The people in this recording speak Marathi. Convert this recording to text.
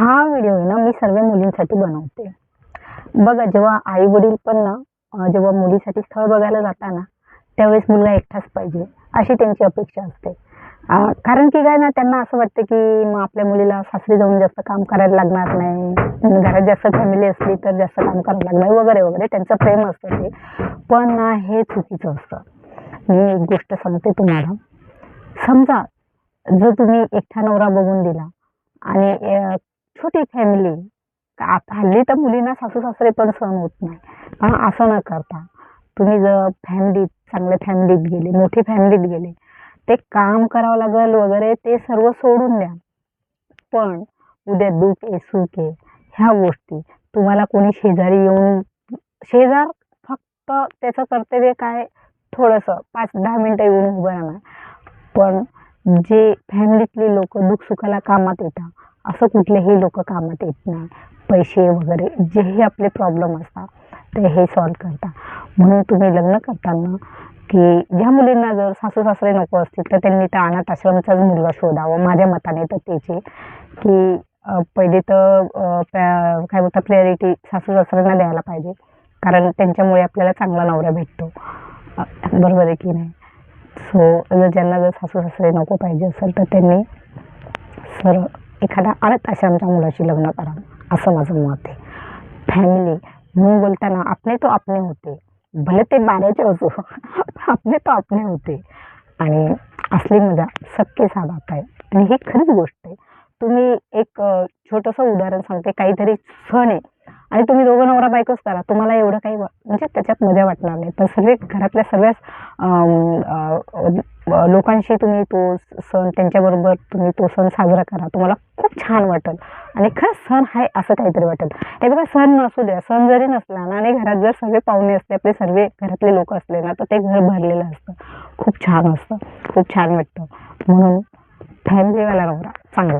हा व्हिडिओ आहे ना, मी सर्व मुलींसाठी बनवते. बघा, जेव्हा आई-वडील पण ना जेव्हा मुलीसाठी स्थळ बघायला जातात ना, त्यावेळेस मुलगा एकटाच पाहिजे, अशी त्यांची अपेक्षा असते. कारण की काय ना, त्यांना असं वाटतं की मग आपल्या मुलीला सासरी जाऊन जास्त काम करायला लागणार नाही, आणि घरात जास्त फॅमिली असली तर जास्त काम करायला लागणार वगैरे, वगैरे त्यांचं प्रेम असतं ते. पण ना, हे चुकीचं असतं. मी एक गोष्ट सांगते तुम्हाला. समजा जर तुम्ही एकटा नवरा बघून दिला आणि छोटी फॅमिली, आता हल्ली तर मुलींना सासू-सासरे पण सहन होत नाही. पण असं न करता तुम्ही जर फॅमिलीत, चांगल्या फॅमिलीत गेले, मोठी फॅमिलीत गेले, ते काम करावं लागेल वगैरे ते सर्व सोडून द्या. पण उद्या दुःख आहे, सुख आहे, ह्या गोष्टी तुम्हाला कोणी शेजारी येऊन शेजार फक्त त्याचं कर्तव्य काय, थोडंसं 5-10 मिनिटं येऊन उभं राहणं. पण जे फॅमिलीतले लोकं दुःख-सुखाला कामात येतात, असं कुठलेही लोकं कामात येत नाही. पैसे वगैरे जेही आपले प्रॉब्लेम असतात, ते हे सॉल्व्ह करतात. म्हणून तुम्ही लग्न करताना की ज्या मुलींना जर सासू-सासरे नको असतील, तर त्यांनी त्या अनाथ आश्रमाचाच मुलगा शोधावा. माझ्या मताने तर तेच आहे, की पहिले तर काय बोलतात प्रायोरिटी सासू-सासऱ्यांना द्यायला पाहिजे. कारण त्यांच्यामुळे आपल्याला चांगला नवरा भेटतो. बरोबर आहे की नाही? सो ज्यांना जर सासू-सासरे नको पाहिजे असेल, तर त्यांनी सरळ एखाद्या अनाथ आश्रमच्या मुलाशी लग्न करावं, असं माझं मत आहे. फॅमिली म्हणून बोलताना अपने तो अपने होते, भले ते बाराचे असो, अपने तो अपने होते. आणि असली मजा सबके साथ आता है. आणि ही खरीच गोष्ट आहे. तुम्ही एक छोटंसं उदाहरण सांगते. काहीतरी सण आहे आणि तुम्ही दोघं नवरा-बायकोच करा. तुम्हाला एवढं काही म्हणजे त्याच्यात मजा वाटणार नाही. पण सगळे घरातल्या सगळ्याच लोकांशी तुम्ही तो सण त्यांच्याबरोबर तुम्ही तो सण साजरा करा. तुम्हाला खूप छान वाटेल आणि खरंच सण आहे असं काहीतरी वाटेल. हे बघा, सण नसू द्या, सण जरी नसला ना आणि घरात जर सगळे पाहुणे असले, आपले सर्व घरातले लोक असले ना, तर ते घर भरलेलं असतं. खूप छान असतं, खूप छान वाटतं. म्हणून फॅमिलीवाला नवरा चांगला.